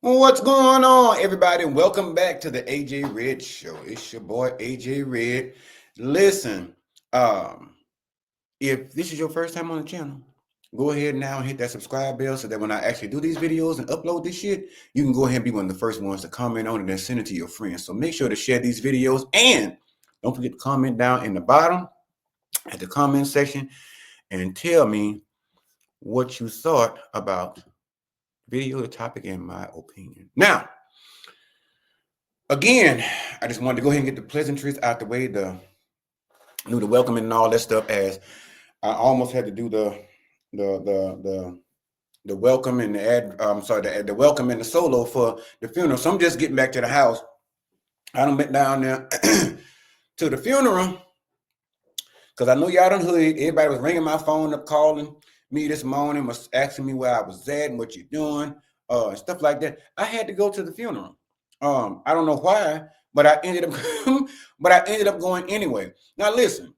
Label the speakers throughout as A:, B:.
A: What's going on, everybody? Welcome back to the AJ Red Show. It's your boy AJ Red. Listen, um, if this is your first time on the channel, go ahead now and hit that subscribe bell so that when I actually do these videos and upload this shit, you can go ahead and be one of the first ones to comment on it and send it to your friends. So make sure to share these videos and don't forget to comment down in the bottom at the comment section and tell me what you thought about video, the topic, and my opinion. Now, again, I just wanted to go ahead and get the pleasantries out the way, the welcoming and all that stuff. As I almost had to do the welcome and the the welcome and the solo for the funeral. So I'm just getting back to the house. I done went down there to the funeral because I know y'all done heard. Everybody was ringing my phone up, calling me this morning, was asking me where I was at and what you're doing, and stuff like that. I had to go to the funeral. I don't know why, but I ended up going anyway. Now listen,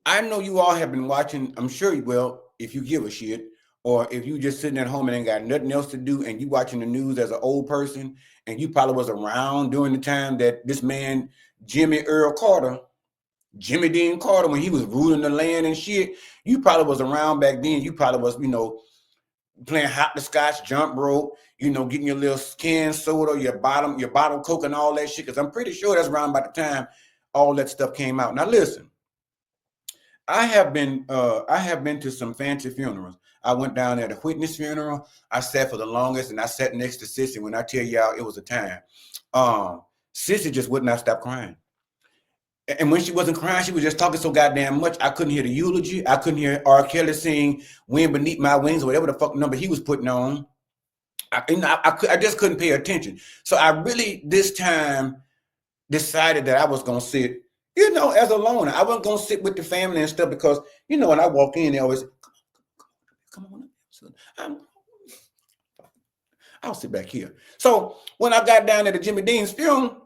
A: I know you all have been watching. I'm sure you will, if you give a shit, or if you just sitting at home and ain't got nothing else to do, and you watching the news as an old person, and you probably was around during the time that this man Jimmy Dean Carter, when he was ruling the land and shit. You probably was around back then. You probably was, playing hop the scotch, jump rope, getting your little canned soda, your bottle Coke and all that shit. Because I'm pretty sure that's around by the time all that stuff came out. Now listen, I have been to some fancy funerals. I went down there to Whitney's funeral. I sat for the longest, and I sat next to Sissy. When I tell y'all, it was a time. Sissy just would not stop crying. And when she wasn't crying, she was just talking so goddamn much. I couldn't hear the eulogy. I couldn't hear R. Kelly sing "Wind Beneath My Wings" or whatever the fuck number he was putting on. I just couldn't pay attention. So I really this time decided that I was gonna sit, as a loner. I wasn't gonna sit with the family and stuff because when I walk in, they always come on. So I'll sit back here. So when I got down at the Jimmy Dean's funeral,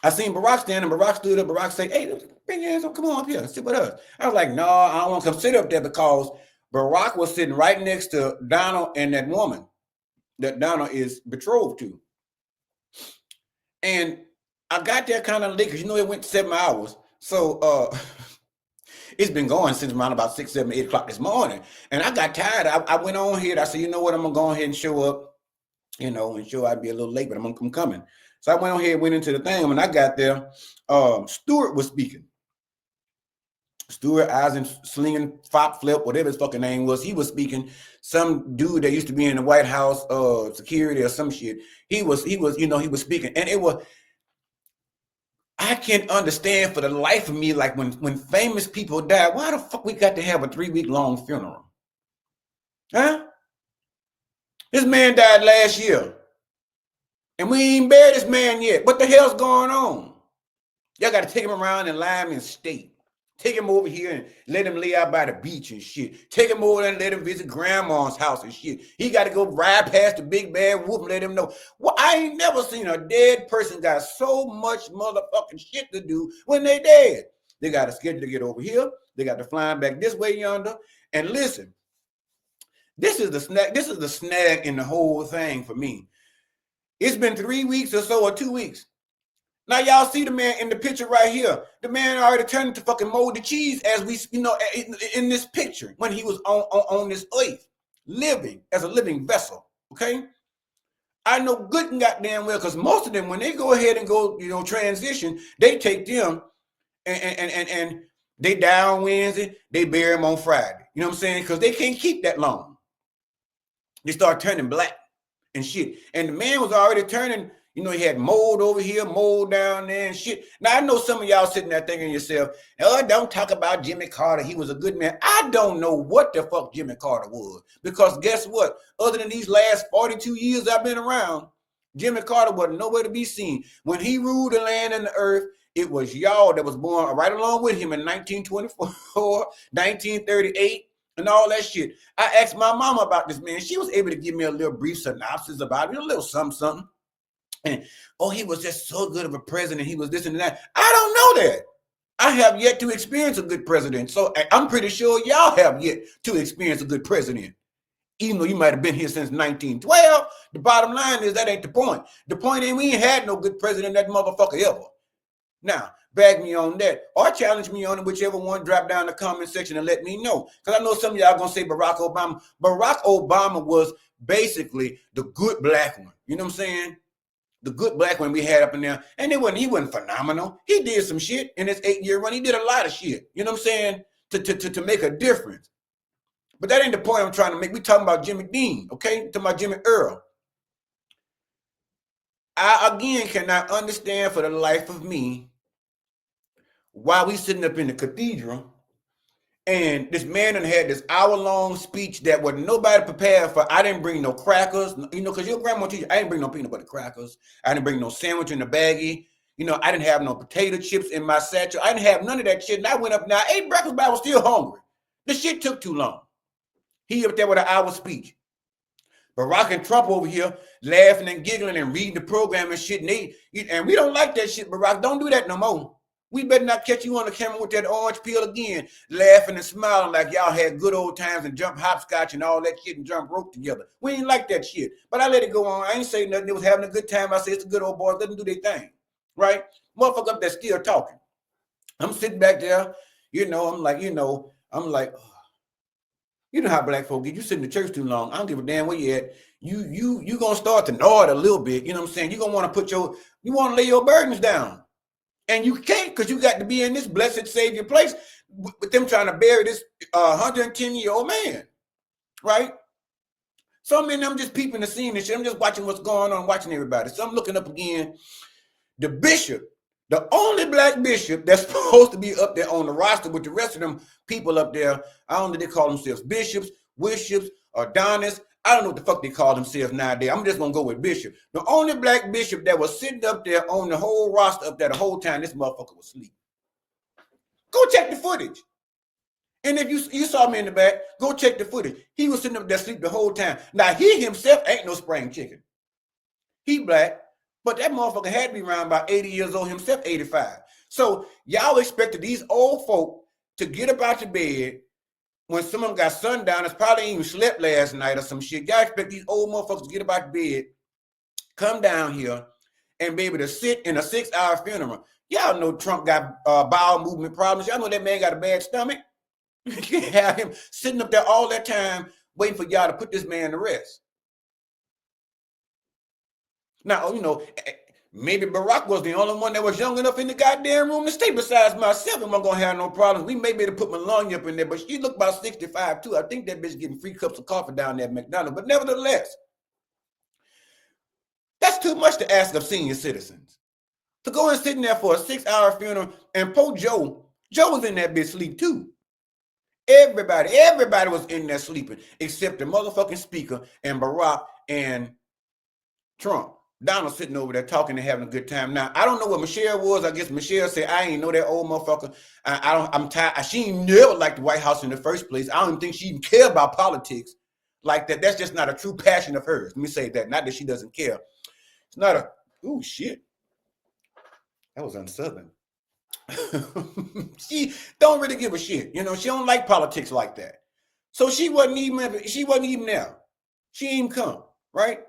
A: I seen Barack standing. Barack stood up. Barack said, "Hey, bring your hands up. Come on up here. Sit with us." I was like, "No, I don't want to come sit up there," because Barack was sitting right next to Donald and that woman that Donald is betrothed to. And I got there kind of late because it went 7 hours. So it's been going since around about 6, 7, 8 o'clock this morning. And I got tired. I went on here. I said, you know what? I'm going to go ahead and show up, and sure I'd be a little late, but I'm coming. So I went on here, went into the thing. When I got there, Stewart was speaking. Stewart Eisen slinging Fop Flip, whatever his fucking name was, he was speaking. Some dude that used to be in the White House security or some shit. He was speaking, and it was. I can't understand for the life of me, like when famous people die, why the fuck we got to have a 3-week-long funeral? Huh? This man died last year. And we ain't buried this man yet. What the hell's going on? Y'all got to take him around in Lyman State. Take him over here and let him lay out by the beach and shit. Take him over there and let him visit grandma's house and shit. He got to go ride past the big bad wolf and let him know. Well, I ain't never seen a dead person got so much motherfucking shit to do when they dead. They got a schedule to get over here. They got to fly back this way yonder. And listen, this is the snag. This is the snag in the whole thing for me. It's been 3 weeks or so, or 2 weeks. Now y'all see the man in the picture right here. The man already turned into fucking moldy cheese as we, in this picture when he was on this earth, living as a living vessel. Okay, I know good and goddamn well because most of them, when they go ahead and go, transition, they take them and they die on Wednesday, they bury them on Friday. You know what I'm saying? Because they can't keep that long. They start turning black and shit. And the man was already turning. He had mold over here, mold down there and shit. Now, I know some of y'all sitting there thinking to yourself, oh, don't talk about Jimmy Carter. He was a good man. I don't know what the fuck Jimmy Carter was. Because guess what? Other than these last 42 years I've been around, Jimmy Carter wasn't nowhere to be seen. When he ruled the land and the earth, it was y'all that was born right along with him in 1924, 1938, and all that shit. I asked my mama about this man. She was able to give me a little brief synopsis about it, a little something. And he was just so good of a president. He was this and that. I don't know that. I have yet to experience a good president. So I'm pretty sure y'all have yet to experience a good president. Even though you might have been here since 1912, the bottom line is that ain't the point. The point is we ain't had no good president, that motherfucker ever. Now, bag me on that or challenge me on it, whichever one. Drop down in the comment section and let me know. Because I know some of y'all going to say Barack Obama. Barack Obama was basically the good black one. You know what I'm saying? The good black one we had up in there. And he wasn't phenomenal. He did some shit in his 8-year run. He did a lot of shit. You know what I'm saying? To make a difference. But that ain't the point I'm trying to make. We talking about Jimmy Dean, okay? Talking about Jimmy Earl. I, again, cannot understand for the life of me why we sitting up in the cathedral and this man done had this hour-long speech that was nobody prepared for. I didn't bring no crackers, you know, because your grandma teach you, I didn't bring no peanut butter crackers. I didn't bring no sandwich in the baggie. You know, I didn't have no potato chips in my satchel. I didn't have none of that shit. And I went up now, I ate breakfast, but I was still hungry. The shit took too long. He up there with an hour speech. Barack and Trump over here laughing and giggling and reading the program and shit. And we don't like that shit, Barack. Don't do that no more. We better not catch you on the camera with that orange peel again, laughing and smiling like y'all had good old times and jump hopscotch and all that shit and jump rope together. We ain't like that shit. But I let it go on. I ain't say nothing. They was having a good time. I said, it's a good old boy. Let them do their thing. Right? Motherfucker up there still talking. I'm sitting back there, I'm like, you know how black folk get. You sit in the church too long. I don't give a damn where you at. You gonna start to nod a little bit. You know what I'm saying? You're gonna want to you want to lay your burdens down. And you can't, because you got to be in this blessed Savior place with them trying to bury this 110-year-old man. Right? So I'm just peeping the scene and shit. I'm just watching what's going on, watching everybody. So I'm looking up again. The bishop, the only black bishop that's supposed to be up there on the roster with the rest of them people up there. I don't know if they call themselves bishops, wishops, or donis. I don't know what the fuck they call themselves nowadays. I'm just going to go with bishop. The only black bishop that was sitting up there on the whole roster up there the whole time, this motherfucker was asleep. Go check the footage. And if you saw me in the back, go check the footage. He was sitting up there asleep the whole time. Now, he himself ain't no spring chicken. He black. But that motherfucker had to be around about 80 years old himself, 85. So y'all expected these old folk to get up out the bed when some of them got sundowners, probably ain't even slept last night or some shit. Y'all expect these old motherfuckers to get up out the bed, come down here, and be able to sit in a 6-hour funeral. Y'all know Trump got bowel movement problems. Y'all know that man got a bad stomach. You can't have him sitting up there all that time waiting for y'all to put this man to rest. Now, maybe Barack was the only one that was young enough in the goddamn room to stay. Besides myself, I'm not going to have no problems. We may be able to put Melania up in there, but she looked about 65 too. I think that bitch getting free cups of coffee down there at McDonald's. But nevertheless, that's too much to ask of senior citizens. To go and sit in there for a 6-hour funeral and poor Joe was in that bitch sleep too. Everybody was in there sleeping except the motherfucking speaker and Barack and Trump. Donald sitting over there talking and having a good time. Now, I don't know what Michelle was. I guess Michelle said, I ain't know that old motherfucker. I'm tired. She ain't never liked the White House in the first place. I don't even think she even care about politics like that. That's just not a true passion of hers. Let me say that. Not that she doesn't care. It's not a, ooh, shit. That was unsouthern. She don't really give a shit. She don't like politics like that. So she wasn't even there. She ain't even come, right?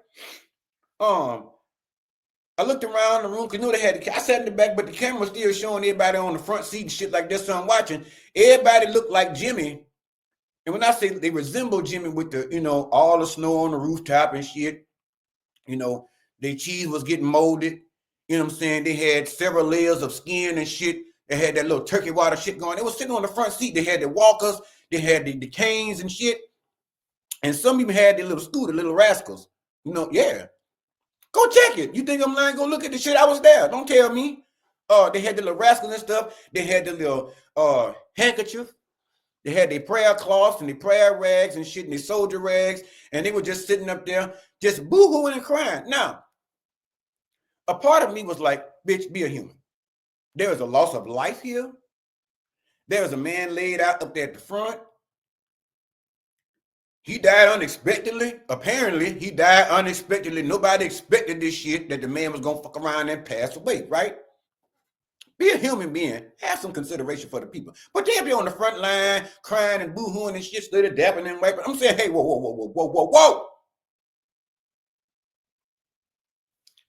A: I looked around the room because they had I sat in the back, but the camera was still showing everybody on the front seat and shit like that. So I'm watching. Everybody looked like Jimmy. And when I say they resemble Jimmy with the, all the snow on the rooftop and shit, their cheese was getting molded. You know what I'm saying? They had several layers of skin and shit. They had that little turkey water shit going. They was sitting on the front seat. They had the walkers. They had the canes and shit. And some even had their little scooter, little rascals. Yeah. Go check it. You think I'm lying? Go look at the shit. I was there. Don't tell me. They had the little rascals and stuff. They had the little handkerchief. They had their prayer cloths and their prayer rags and shit and their soldier rags. And they were just sitting up there, just boo-hooing and crying. Now, a part of me was like, bitch, be a human. There is a loss of life here. There is a man laid out up there at the front. He died unexpectedly. Apparently, he died unexpectedly. Nobody expected this shit that the man was going to fuck around and pass away, right? Be a human being. Have some consideration for the people. But they be on the front line crying and boo-hooing and shit, study dapping and wiping. I'm saying, hey, whoa.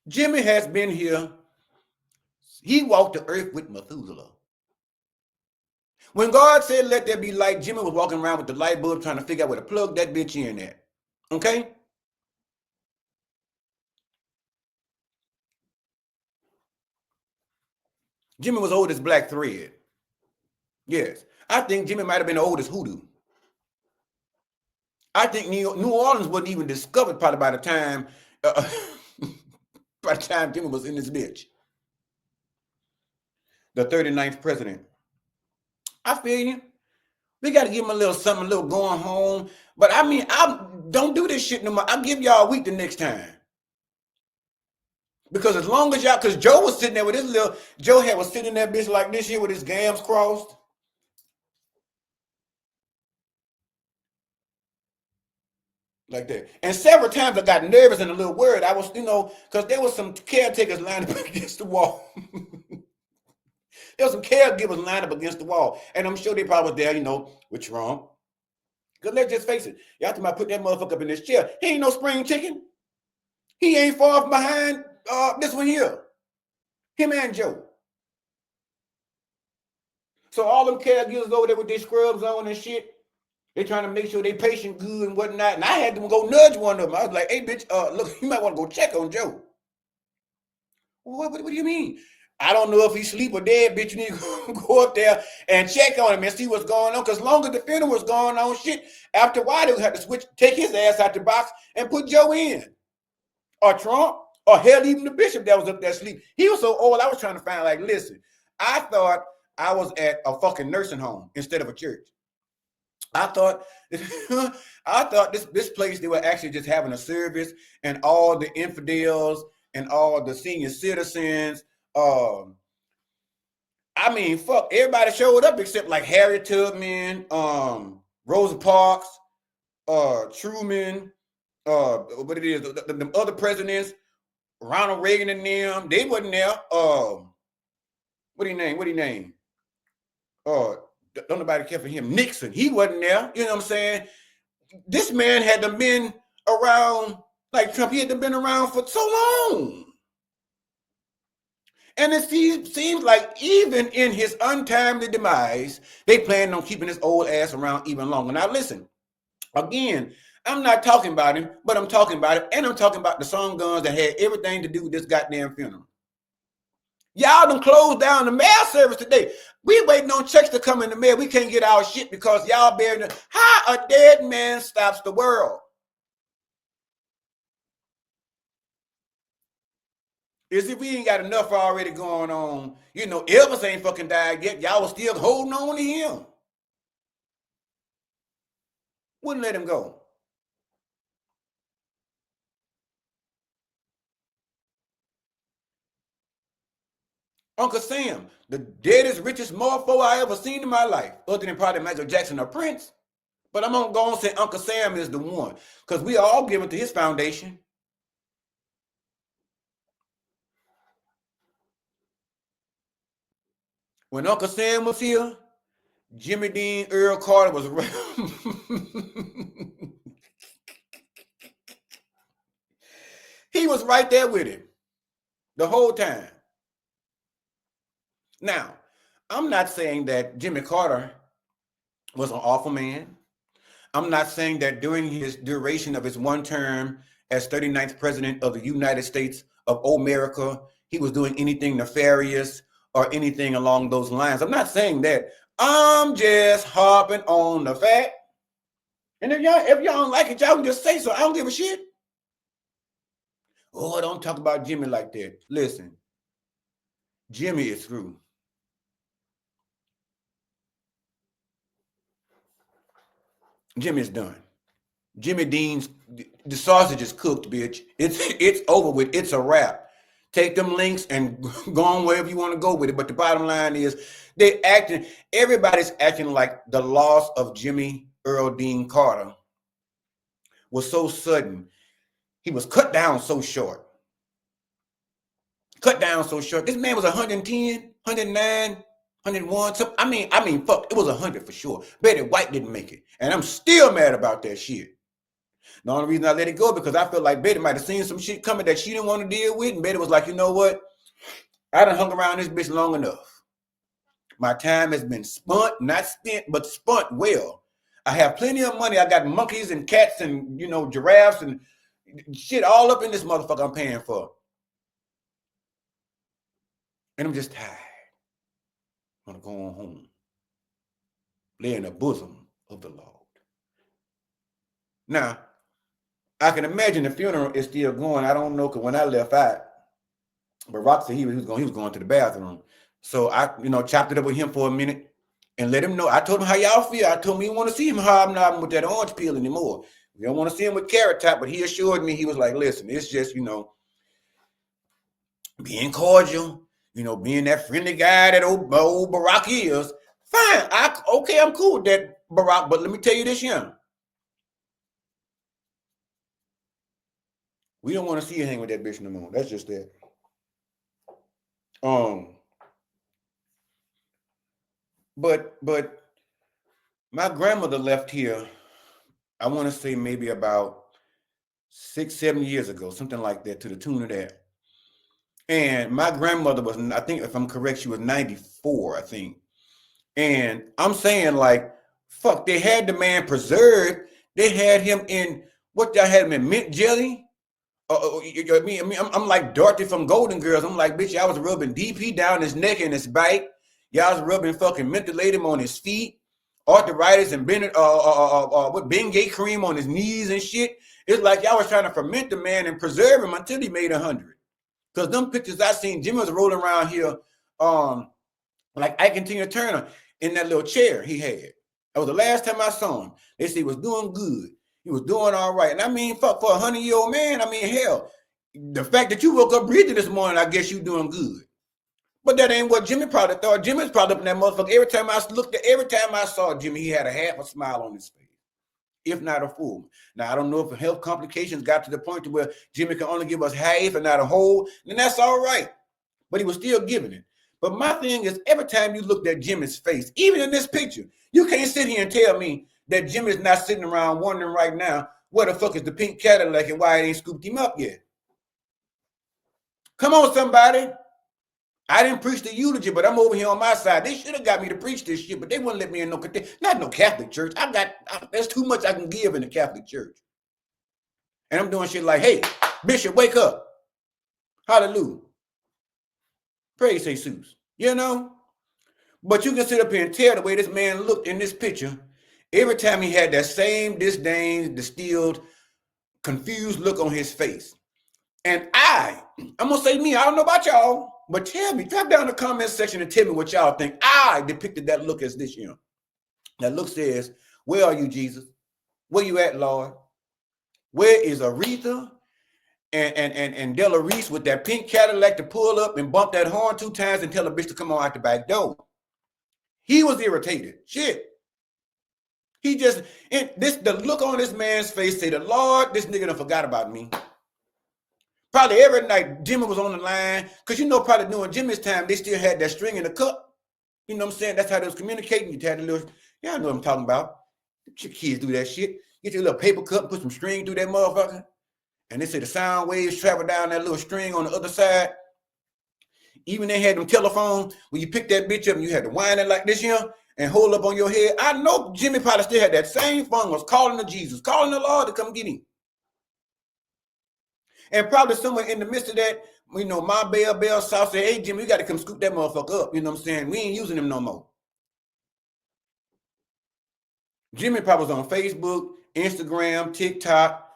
A: Jimmy has been here. He walked the earth with Methuselah. When God said, let there be light, Jimmy was walking around with the light bulb trying to figure out where to plug that bitch in at. Okay? Jimmy was old as black thread. Yes. I think Jimmy might have been the oldest hoodoo. I think New Orleans wasn't even discovered probably by the time Jimmy was in this bitch. The 39th president. I feel you. We got to give him a little something, a little going home. But I mean, I don't do this shit no more. I'll give y'all a week the next time. Because as long as y'all, because Joe was sitting there with his little, Joe had was sitting in that bitch like this here with his gams crossed. Like that. And several times I got nervous and a little worried. I was, because there was some caretakers lined up against the wall. There was some caregivers lined up against the wall. And I'm sure they probably was there, with Trump. Because let's just face it. Y'all talking about put that motherfucker up in this chair. He ain't no spring chicken. He ain't far behind this one here. Him and Joe. So all them caregivers over there with their scrubs on and shit, they trying to make sure they patient good and whatnot. And I had them go nudge one of them. I was like, hey, bitch, look, you might want to go check on Joe. What do you mean? I don't know if he's asleep or dead, bitch. You need to go up there and check on him and see what's going on. Because long as the funeral was going on, shit, after a while, they would have to take his ass out the box and put Joe in. Or Trump, or hell, even the bishop that was up there asleep. He was so old, I was trying to find, like, listen, I thought I was at a fucking nursing home instead of a church. I thought this place, they were actually just having a service and all the infidels and all the senior citizens. I mean, fuck, everybody showed up except like Harriet Tubman, Rosa Parks, Truman, what it is, the other presidents, Ronald Reagan and them, they wasn't there. What he name? Don't nobody care for him. Nixon, he wasn't there. You know what I'm saying? This man had to been around, like Trump, he had to been around for so long. And it seems like even in his untimely demise, they planned on keeping his old ass around even longer. Now listen, again, I'm not talking about him, but I'm talking about it. And I'm talking about the Song Guns that had everything to do with this goddamn funeral. Y'all done closed down the mail service today. We waiting on checks to come in the mail. We can't get our shit because y'all bearing how a dead man stops the world. Is if we ain't got enough already going on, Elvis ain't fucking died yet. Y'all was still holding on to him. Wouldn't let him go. Uncle Sam, the deadest, richest motherfucker I ever seen in my life, other than probably Michael Jackson or Prince. But I'm gonna go and say Uncle Sam is the one, because we all give it to his foundation. When Uncle Sam was here, Jimmy Dean Earl Carter was he was right there with him the whole time. Now, I'm not saying that Jimmy Carter was an awful man. I'm not saying that during his duration of his one term as 39th president of the United States of America, he was doing anything nefarious or anything along those lines. I'm not saying that. I'm just harping on the fact. And if y'all don't like it, y'all can just say so. I don't give a shit. Oh, don't talk about Jimmy like that. Listen, Jimmy is through. Jimmy's done. Jimmy Dean's, the sausage is cooked, bitch. It's over with. It's a wrap. Take them links and go on wherever you want to go with it. But the bottom line is everybody's acting like the loss of Jimmy Earl Dean Carter was so sudden. He was cut down so short. cut down so short. This man was 110, 109, 101. So, I mean, fuck, it was 100 for sure. Betty White didn't make it. And I'm still mad about that shit. The only reason I let it go because I felt like Betty might have seen some shit coming that she didn't want to deal with. And Betty was like, you know what? I done hung around this bitch long enough. My time has been spent, not spent, but spent well. I have plenty of money. I got monkeys and cats and, you know, giraffes and shit all up in this motherfucker I'm paying for. And I'm just tired. I'm going to go on home. Lay in the bosom of the Lord. Now, I can imagine the funeral is still going. I don't know, because when I left out, Barack said he was going to the bathroom. So I, you know, chopped it up with him for a minute and let him know. I told him how y'all feel. I told him he didn't want to see him hobnobbing with that orange peel anymore. We don't want to see him with Carrot Top, but he assured me, he was like, listen, it's just, you know, being cordial, you know, being that friendly guy that old Barack is. Fine. Okay, I'm cool with that, Barack, but let me tell you this, young. We don't want to see you hang with that bitch no more. That's just that. But my grandmother left here, I want to say maybe about 6-7 years ago, something like that, to the tune of that. And my grandmother was, I think if I'm correct, she was 94, I think. And I'm saying, like, fuck, they had the man preserved. They had him in, what y'all had him in, mint jelly? I'm like Dorothy from Golden Girls. I'm like, bitch, y'all was rubbing DP down his neck and his back. Y'all was rubbing fucking mentholatum on his feet, arthritis and with Bengay cream on his knees and shit. It's like y'all was trying to ferment the man and preserve him until he made 100. Because them pictures I seen, Jimmy was rolling around here, like Ike and Tina Turner in that little chair he had. That was the last time I saw him. They said he was doing good. He was doing all right. And I mean, fuck, for a 100-year-old man, I mean, hell, the fact that you woke up breathing this morning, I guess you doing good. But that ain't what Jimmy probably thought. Jimmy's probably up in that motherfucker. Every time I saw Jimmy, he had a half a smile on his face, if not a full. Now, I don't know if health complications got to the point to where Jimmy can only give us half and not a whole, then that's all right. But he was still giving it. But my thing is, every time you looked at Jimmy's face, even in this picture, you can't sit here and tell me that Jimmy's not sitting around wondering right now, where the fuck is the pink Cadillac and why it ain't scooped him up yet? Come on, somebody. I didn't preach the eulogy, but I'm over here on my side. They should have got me to preach this shit, but they wouldn't let me in no Catholic church. There's too much I can give in the Catholic church. And I'm doing shit like, hey, Bishop, wake up. Hallelujah. Praise Jesus. You know? But you can sit up here and tell the way this man looked in this picture. Every time he had that same disdain, distilled, confused look on his face. And I'm going to say me, I don't know about y'all, but tell me, drop down in the comment section and tell me what y'all think. I depicted that look as this year. That look says, where are you, Jesus? Where you at, Lord? Where is Aretha and Della Reese with that pink Cadillac to pull up and bump that horn 2 times and tell a bitch to come on out the back door? He was irritated. Shit. He just, the look on this man's face say, the Lord, this nigga done forgot about me. Probably every night Jimmy was on the line, because you know, probably during Jimmy's time, they still had that string in the cup. You know what I'm saying? That's how they was communicating. You had a little, y'all know what I'm talking about. Your kids do that shit. Get your little paper cup, put some string through that motherfucker. And they say the sound waves travel down that little string on the other side. Even they had them telephones where you pick that bitch up and you had to wind it like this here and hold up on your head. I know Jimmy probably still had that same phone, was calling to Jesus, calling the Lord to come get him. And probably somewhere in the midst of that, you know, my Bell South said, hey, Jimmy, you got to come scoop that motherfucker up. You know what I'm saying? We ain't using him no more. Jimmy probably was on Facebook, Instagram, TikTok,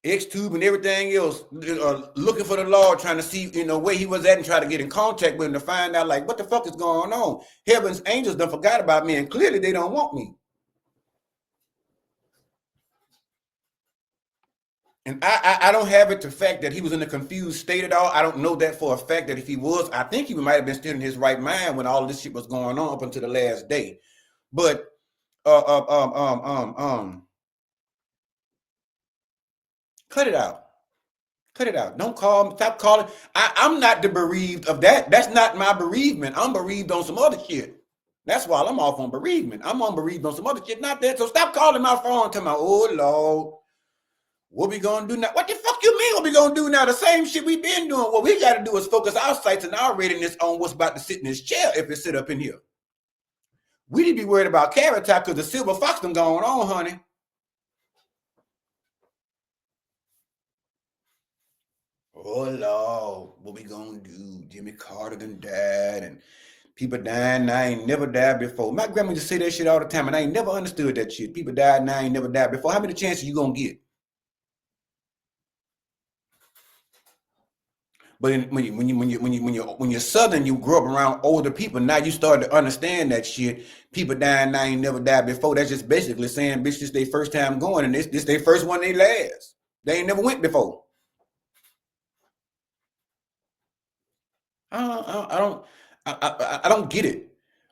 A: Xtube and everything else, looking for the Lord, trying to see, you know, where he was at and try to get in contact with him to find out, like, what the fuck is going on? Heaven's angels done forgot about me, and clearly they don't want me. And I don't have it to fact that he was in a confused state at all. I don't know that for a fact that if he was, I think he might have been still in his right mind when all of this shit was going on up until the last day. But cut it out. Cut it out. Don't call me. Stop calling. I'm not the bereaved of that. That's not my bereavement. I'm bereaved on some other shit. That's why I'm off on bereavement. I'm on bereaved on some other shit, not that. So stop calling my phone to my, oh Lord, what we gonna do now? What the fuck you mean what we gonna do now? The same shit we been doing. What we gotta do is focus our sights and our readiness on what's about to sit in this chair if it sit up in here. We need to be worried about Carrot Top because the silver fox done going on, honey. Oh Lord, what we gonna do? Jimmy Carter done died and people dying now ain't never died before. My grandma used to say that shit all the time, and I ain't never understood that shit. People died now ain't never died before. How many chances you gonna get? But when you're Southern, you grew up around older people. Now you start to understand that shit. People dying now ain't never died before. That's just basically saying, bitch, this their first time going, and this their first one, they last. They ain't never went before. I don't get it.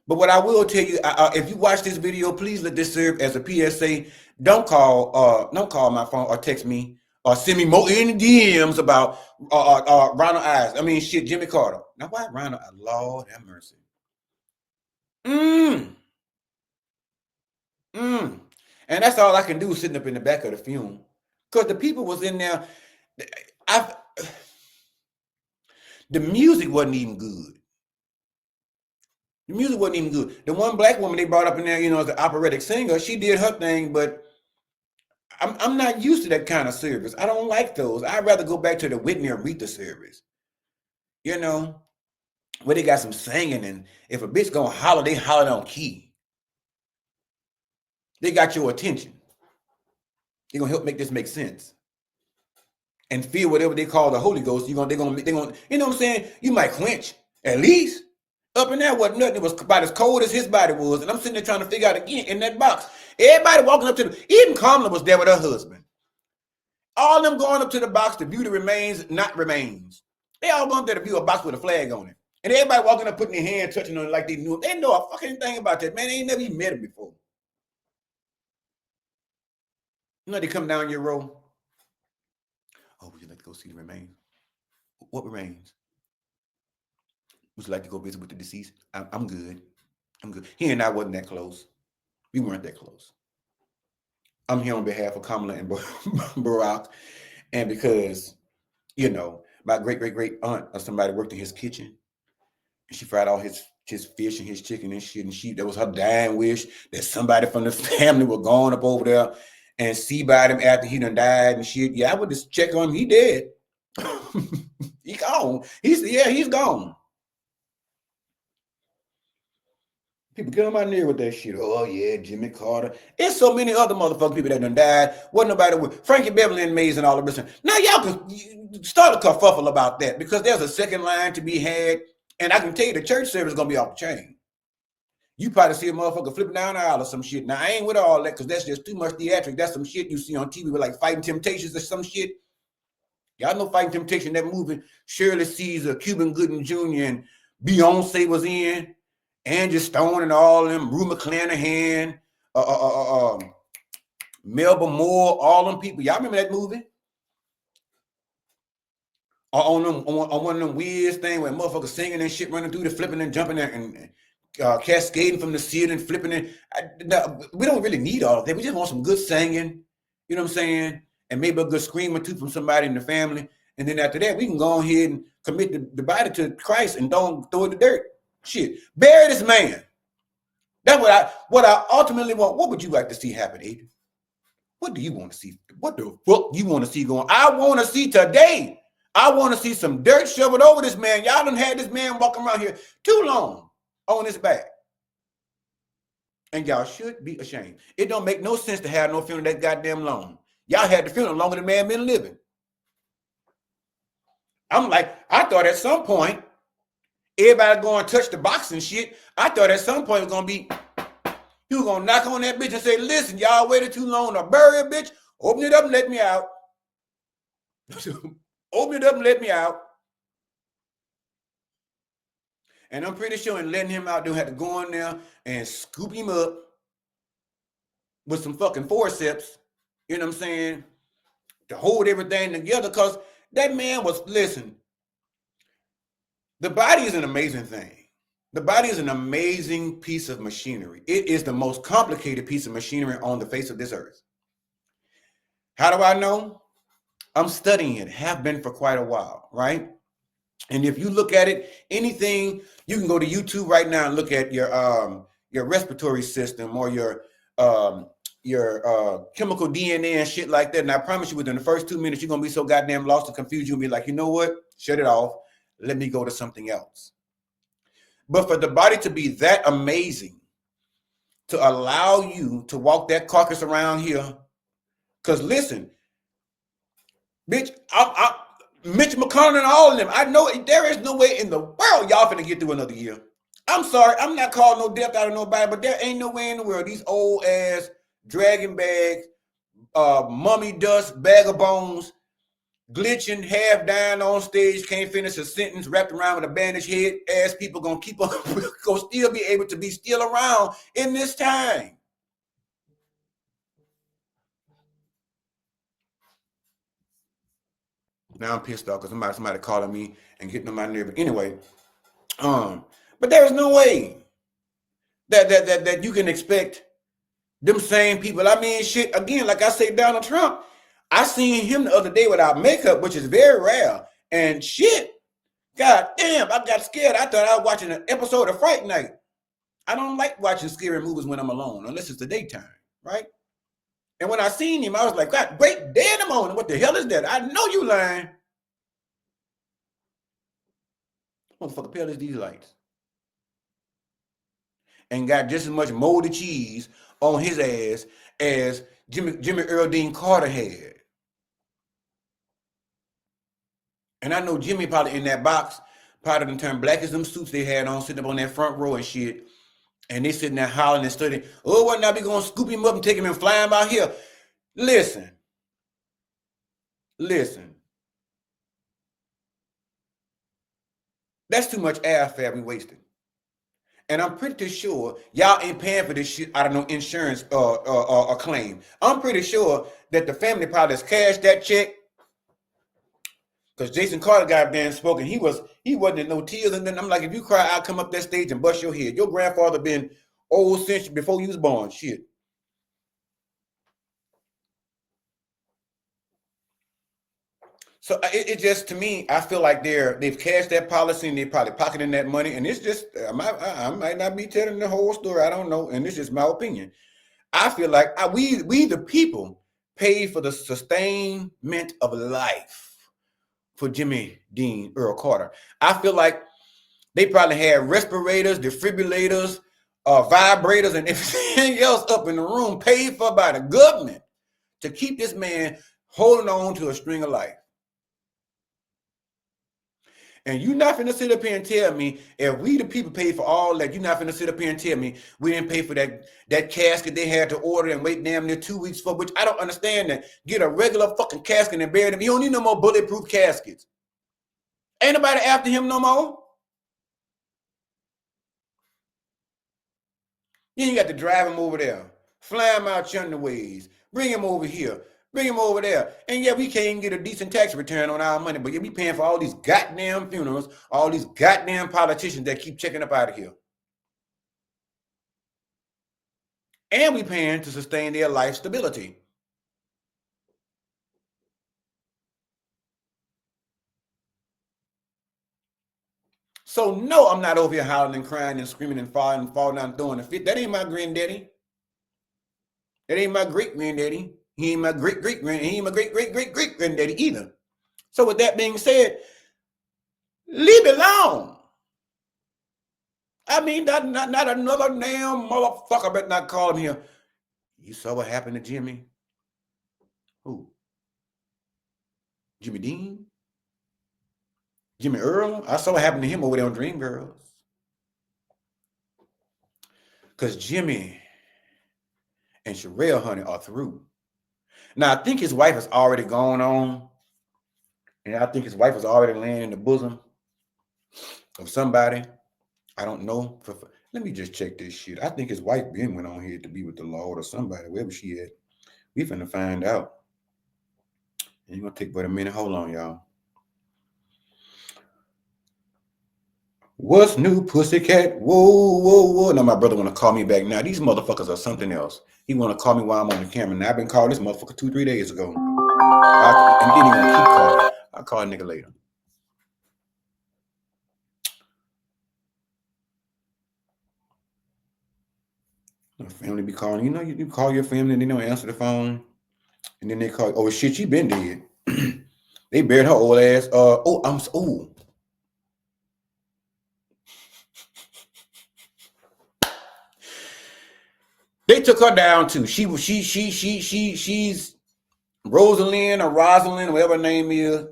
A: But what I will tell you, if you watch this video, please let this serve as a PSA. Don't call my phone or text me or send me more in DMs about Ronald Eyes. I mean, shit, Jimmy Carter. Now, why Ronald? Lord have mercy. And that's all I can do sitting up in the back of the funeral. Because the people was in there. The music wasn't even good. The music wasn't even good. The one black woman they brought up in there, as an operatic singer, she did her thing, but I'm not used to that kind of service. I don't like those. I'd rather go back to the Whitney Aretha service. Where they got some singing, and if a bitch gonna holler, they holler on key. They got your attention. They're gonna help make this make sense. And feel whatever they call the Holy Ghost. They're gonna, you know what I'm saying? You might quench, at least. Up in there wasn't nothing. It was about as cold as his body was. And I'm sitting there trying to figure out again in that box. Everybody walking up to even Kamala was there with her husband. All of them going up to the box to view the remains, not remains. They all going up there to view a box with a flag on it. And everybody walking up, putting their hand, touching on it like they knew him. They know a fucking thing about that, man. They ain't never even met him before. They come down your row. Oh, would you like to go see the remains? What remains? Would you like to go visit with the deceased? I'm good. I'm good. He and I wasn't that close. We weren't that close. I'm here on behalf of Kamala and Barack. And because, my great aunt or somebody worked in his kitchen. And she fried all his fish and his chicken and shit. That was her dying wish that somebody from the family was going up over there and see about him after he done died and shit. Yeah, I would just check on him. He dead. He gone. He's gone. People get on my nerve with that shit. Oh, yeah, Jimmy Carter. There's so many other motherfucking people that done died. Wasn't nobody with Frankie Beverly and Mays and all of this. Now, y'all can start a kerfuffle about that because there's a second line to be had. And I can tell you the church service is going to be off the chain. You probably see a motherfucker flipping down the aisle or some shit. Now, I ain't with all that because that's just too much theatrics. That's some shit you see on TV with like Fighting Temptations or some shit. Y'all know Fighting Temptation, that movie. Shirley Caesar, Cuban Gooding Jr. and Beyonce was in. Angie Stone and all them, Rue McClanahan, Melba Moore, all them people. Y'all remember that movie? On one of them weird things where motherfuckers singing and shit, running through the flipping and jumping and cascading from the ceiling, flipping it. We don't really need all of that. We just want some good singing, you know what I'm saying? And maybe a good scream or two from somebody in the family. And then after that, we can go ahead and commit the body to Christ and don't throw it in the dirt. Shit, bury this man. That's what I ultimately want. What would you like to see happen, Adrian? What do you want to see? What the fuck you want to see going? I want to see today. I want to see some dirt shoveled over this man. Y'all done had this man walking around here too long on his back. And y'all should be ashamed. It don't make no sense to have no funeral that goddamn long. Y'all had the funeral longer than the man been living. I'm like, I thought at some point, everybody going to touch the box and shit. I thought at some point it was going to be, he was going to knock on that bitch and say, listen, y'all waited too long to bury a bitch. Open it up and let me out. Open it up and let me out. And I'm pretty sure in letting him out, they'll have to go in there and scoop him up with some fucking forceps, you know what I'm saying, to hold everything together. Because That man was, listen, the body is an amazing thing. The body is an amazing piece of machinery. It is the most complicated piece of machinery on the face of this earth. How do I know? I'm studying it, have been for quite a while, right? And if you look at it, anything, you can go to YouTube right now and look at your respiratory system or your chemical DNA and shit like that. And I promise you, within the first 2 minutes, you're gonna be so goddamn lost and confused, you'll be like, you know what? Shut it off. Let me go to something else. But for the body to be that amazing, to allow you to walk that carcass around here, because listen, bitch, Mitch McConnell and all of them, I know there is no way in the world y'all finna get through another year. I'm sorry, I'm not calling no death out of nobody, but there ain't no way in the world these old ass dragon bags, mummy dust, bag of bones, glitching, half down on stage, can't finish a sentence, wrapped around with a bandaged head, ass people gonna keep on, gonna still be able to be still around in this time. Now I'm pissed off because somebody calling me and getting on my nerve. But anyway, but there is no way that you can expect them same people. I mean, shit, again, like I say, Donald Trump, I seen him the other day without makeup, which is very rare. And shit, god damn, I got scared. I thought I was watching an episode of Fright Night. I don't like watching scary movies when I'm alone, unless it's the daytime, right? And when I seen him, I was like, God, great day in the morning. What the hell is that? I know you lying. Motherfucker, pale as these lights. And got just as much moldy cheese on his ass as Jimmy Earl Dean Carter had. And I know Jimmy probably in that box, probably done turned black as them suits they had on, sitting up on that front row and shit. And they sitting there hollering and studying. Oh, what now? We gonna scoop him up and take him and fly him out here. Listen. That's too much airfare we wasted. And I'm pretty sure y'all ain't paying for this shit out of no insurance or claim. I'm pretty sure that the family probably has cashed that check. Because Jason Carter goddamn spoken, he wasn't in no tears. And then I'm like, if you cry, I'll come up that stage and bust your head. Your grandfather been old since before you was born. Shit. So it just, to me, I feel like they've cashed that policy and they're probably pocketing that money. And it's just, I might not be telling the whole story. I don't know. And it's just my opinion. I feel like we the people paid for the sustainment of life for Jimmy Dean Earl Carter. I feel like they probably had respirators, defibrillators, vibrators, and everything else up in the room paid for by the government to keep this man holding on to a string of life. And you're not finna sit up here and tell me, if we the people pay for all that, you're not finna sit up here and tell me we didn't pay for that casket they had to order and wait damn near 2 weeks for, which I don't understand that. Get a regular fucking casket and bury them. You don't need no more bulletproof caskets. Ain't nobody after him no more. Then you got to drive him over there, fly him out yonder ways, bring him over here, bring him over there. And yeah, we can't even get a decent tax return on our money, but yeah, we paying for all these goddamn funerals, all these goddamn politicians that keep checking up out of here. And we paying to sustain their life stability. So no, I'm not over here howling and crying and screaming and falling down, throwing a fit. That ain't my granddaddy. That ain't my great granddaddy. He ain't my great granddaddy. He ain't my great granddaddy either. So with that being said, leave it alone. I mean, not another damn motherfucker better not call him here. You saw what happened to Jimmy? Who? Jimmy Dean? Jimmy Earl? I saw what happened to him over there on Dreamgirls. Because Jimmy and Sherelle, honey, are through. Now, I think his wife has already gone on. And I think his wife was already laying in the bosom of somebody. I don't know. Let me just check this shit. I think his wife Ben went on here to be with the Lord or somebody, wherever she at. We finna find out. Ain't gonna take but a minute. Hold on, y'all. What's new, pussycat? Whoa, whoa, whoa. Now my brother want to call me back. Now these motherfuckers are something else. He want to call me while I'm on the camera. Now I've been calling this motherfucker 2-3 days ago. And then he gonna keep calling. I'll call a nigga later. My family be calling. You know, you call your family and they don't answer the phone. And then they call, oh shit, she been dead. They buried her old ass. They took her down too. She's Rosalind or Rosalind, whatever her name is.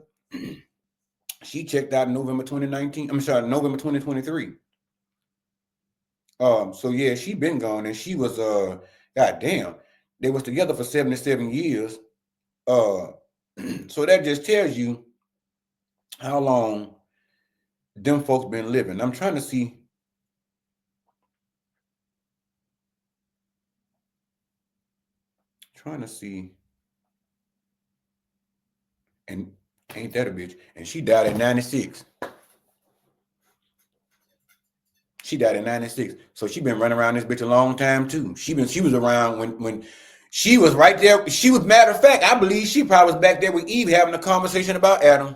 A: She checked out in November 2019. I'm sorry, November 2023. So yeah, she been gone, and she was goddamn. They was together for 77 years. So that just tells you how long them folks been living. I'm trying to see. And ain't that a bitch? And she died at 96. She died at 96. So she been running around this bitch a long time too. She was around when she was right there. She was, matter of fact, I believe she probably was back there with Eve having a conversation about Adam.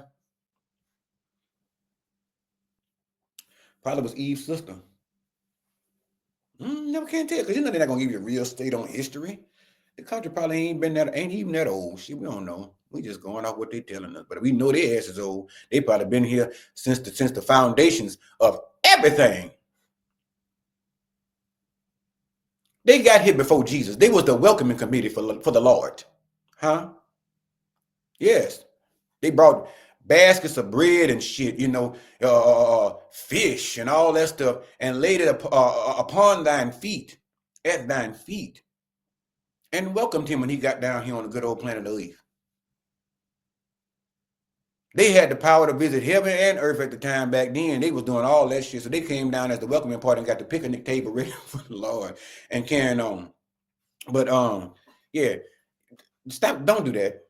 A: Probably was Eve's sister. Never can tell, because you know they're not gonna give you a real state on history. The country probably ain't even that old. Shit, we don't know. We just going off what they telling us. But we know their ass is old. They probably been here since the foundations of everything. They got here before Jesus. They was the welcoming committee for the Lord. Huh? Yes. They brought baskets of bread and shit, you know, fish and all that stuff, and laid it upon thine feet, at thine feet, and welcomed him when he got down here on the good old planet of Earth. They had the power to visit heaven and earth at the time back then. They was doing all that shit. So they came down as the welcoming party and got the picnic table ready for the Lord and carrying on. But yeah, stop, don't do that.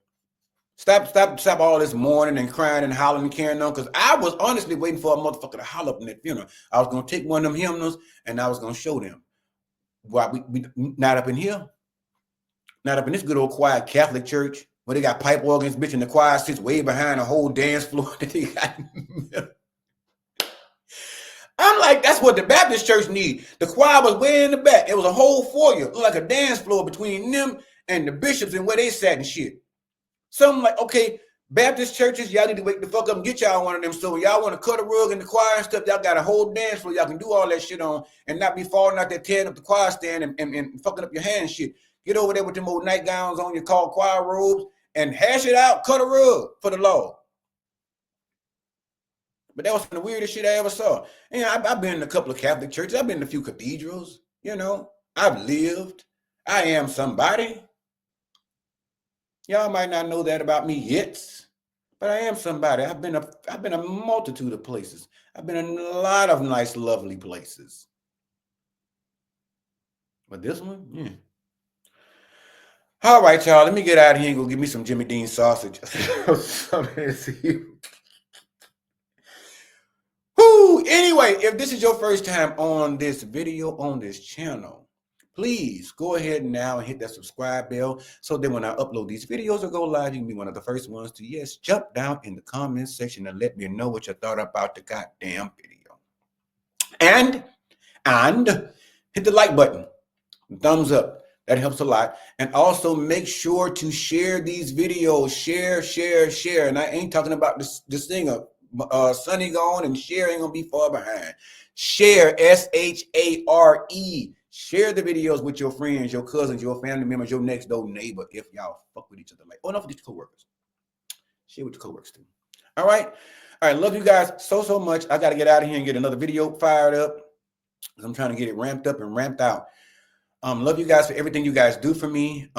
A: Stop all this mourning and crying and hollering and carrying on. Because I was honestly waiting for a motherfucker to holler up in that funeral. I was gonna take one of them hymnals and I was gonna show them. Why we not up in here, not up in this good old quiet Catholic church where they got pipe organs, bitch, and the choir sits way behind the whole dance floor that they got. I'm like, that's what the Baptist church need. The choir was way in the back. It was a whole foyer, like a dance floor between them and the bishops and where they sat and shit. So I'm like, okay, Baptist churches, y'all need to wake the fuck up and get y'all one of them. So when y'all want to cut a rug in the choir and stuff, y'all got a whole dance floor. Y'all can do all that shit on and not be falling out there tearing up the choir stand and fucking up your hand and shit. Get over there with them old nightgowns on, your called choir robes, and hash it out, cut a rug for the Lord. But that was the weirdest shit I ever saw. And I've been in a couple of Catholic churches. I've been in a few cathedrals. You know, I've lived. I am somebody. Y'all might not know that about me yet, but I am somebody. I've been a multitude of places. I've been in a lot of nice, lovely places. But this one, yeah. All right, y'all. Let me get out of here and go get me some Jimmy Dean sausage. Anyway, if this is your first time on this video, on this channel, please go ahead now and hit that subscribe bell so that when I upload these videos or go live, you can be one of the first ones to, yes, jump down in the comment section and let me know what you thought about the goddamn video. And hit the like button, thumbs up. That helps a lot. And also make sure to share these videos. Share. And I ain't talking about this thing of Sonny gone and Share ain't gonna be far behind. Share, SHARE. Share the videos with your friends, your cousins, your family members, your next door neighbor, if y'all fuck with each other. Like, oh, not with your coworkers. Share with your coworkers too. All right. Love you guys so much. I gotta get out of here and get another video fired up. I'm trying to get it ramped up and ramped out. Love you guys for everything you guys do for me.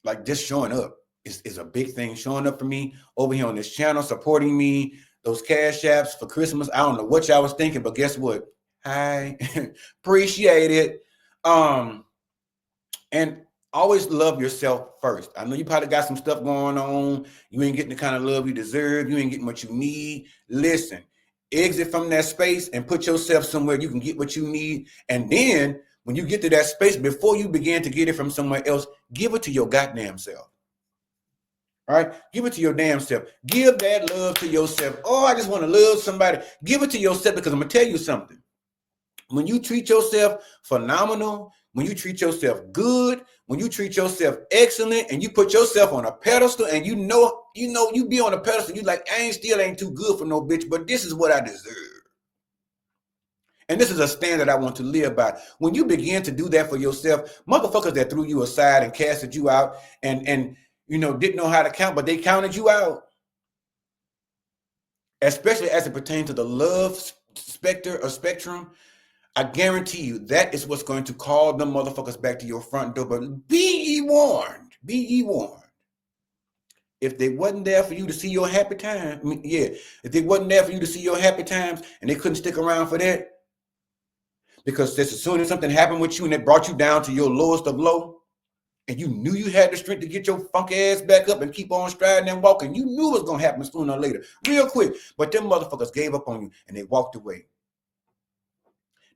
A: Like just showing up is a big thing. Showing up for me over here on this channel, supporting me, those cash apps for Christmas. I don't know what y'all was thinking, but guess what? I appreciate it. And always love yourself first. I know you probably got some stuff going on. You ain't getting the kind of love you deserve. You ain't getting what you need. Listen, exit from that space and put yourself somewhere you can get what you need. And then when you get to that space, before you begin to get it from somewhere else, give it to your goddamn self. All right? Give it to your damn self. Give that love to yourself. Oh, I just want to love somebody. Give it to yourself, because I'm going to tell you something. When you treat yourself phenomenal, when you treat yourself good, when you treat yourself excellent, and you put yourself on a pedestal, and you be on a pedestal, you like, I ain't too good for no bitch, but this is what I deserve. And this is a standard I want to live by. When you begin to do that for yourself, motherfuckers that threw you aside and casted you out and didn't know how to count, but they counted you out. Especially as it pertains to the love spectrum, I guarantee you that is what's going to call them motherfuckers back to your front door. But be ye warned. Be ye warned. If they wasn't there for you to see your happy time, if they wasn't there for you to see your happy times and they couldn't stick around for that, because as soon as something happened with you and it brought you down to your lowest of low, and you knew you had the strength to get your funky ass back up and keep on striding and walking, you knew it was going to happen sooner or later, real quick. But them motherfuckers gave up on you and they walked away.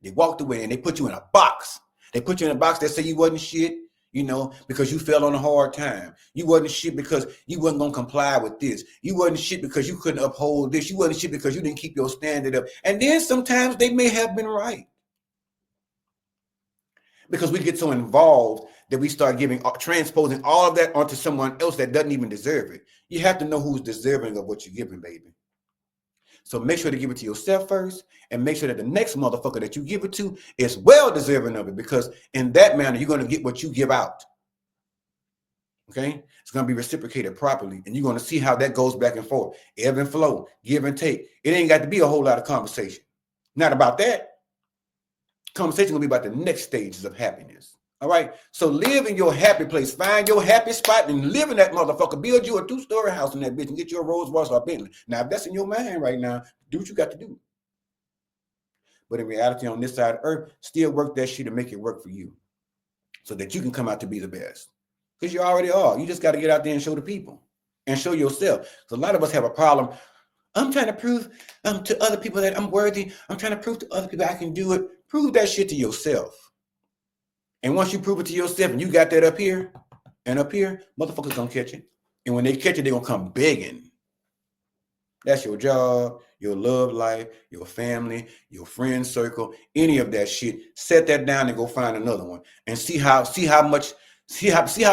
A: They walked away and they put you in a box. They put you in a box that say you wasn't shit, because you fell on a hard time. You wasn't shit because you wasn't going to comply with this. You wasn't shit because you couldn't uphold this. You wasn't shit because you didn't keep your standard up. And then sometimes they may have been right. Because we get so involved that we start transposing all of that onto someone else that doesn't even deserve it. You have to know who's deserving of what you're giving, baby. So make sure to give it to yourself first, and make sure that the next motherfucker that you give it to is well deserving of it, because in that manner, you're going to get what you give out. Okay? It's going to be reciprocated properly, and you're going to see how that goes back and forth. Ebb and flow, give and take. It ain't got to be a whole lot of conversation. Not about that. Conversation will be about the next stages of happiness. All right. So live in your happy place. Find your happy spot and live in that motherfucker. Build you a 2-story house in that bitch and get you a Rolls-Royce or a Bentley. Now, if that's in your mind right now, do what you got to do. But in reality, on this side of earth, still work that shit and make it work for you, so that you can come out to be the best. Because you already are. You just got to get out there and show the people and show yourself. So a lot of us have a problem. I'm trying to prove to other people that I'm worthy. I'm trying to prove to other people I can do it. Prove that shit to yourself. And once you prove it to yourself and you got that up here and up here, motherfuckers gonna catch it. And when they catch it, they're gonna come begging. That's your job, your love life, your family, your friend circle, any of that shit. Set that down and go find another one. And see how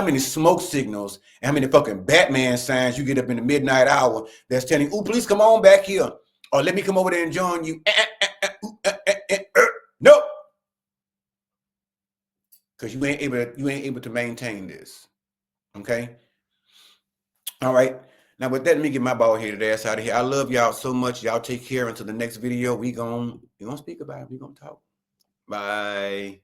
A: many smoke signals and how many fucking Batman signs you get up in the midnight hour that's telling you, "Oh, please come on back here," or "Let me come over there and join you." Nope. Because you ain't able to maintain this. Okay. All right. Now with that, let me get my bald headed ass out of here. I love y'all so much. Y'all take care until the next video. We gonna speak about it. We gonna talk. Bye.